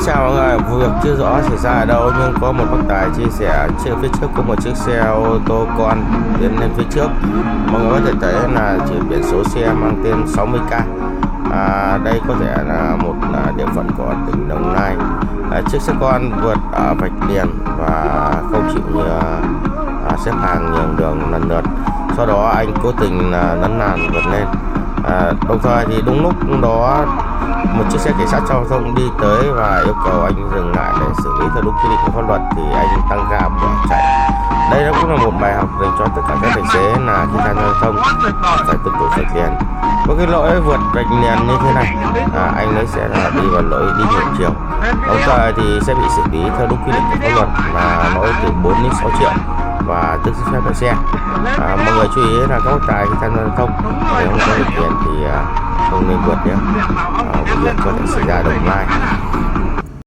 Chào mọi người, vụ việc chưa rõ xảy ra ở đâu nhưng có một bác tài chia sẻ trên phía trước có một chiếc xe ô tô con tiến lên phía trước. Mọi người có thể thấy là chỉ biển số xe mang tên 60K. Đây có thể là một địa phận của tỉnh Đồng Nai. Chiếc xe con vượt ở vạch liền và không chịu xếp hàng nhường đường lần lượt. Sau đó anh cố tình lấn làn vượt lên. Đồng thời thì đúng lúc đó một chiếc xe cảnh sát giao thông đi tới và yêu cầu anh dừng lại để xử lý theo đúng quy định của pháp luật, thì anh tăng ga bỏ chạy. Đây nó cũng là một bài học dành cho tất cả các tài xế là khi tham gia giao thông phải tuân thủ vạch liền. Có cái lỗi vượt vạch liền như thế này, anh ấy sẽ là đi vào lỗi đi ngược chiều, đồng thời thì sẽ bị xử lý theo đúng quy định của pháp luật là lỗi từ 4 đến 6 triệu và tước giấy phép lái xe. Mọi người chú ý là các bác tài khi tham gia giao thông nếu không có điều kiện thì không nên vượt nhé. Vụ việc có thể xảy ra ở Đồng Nai.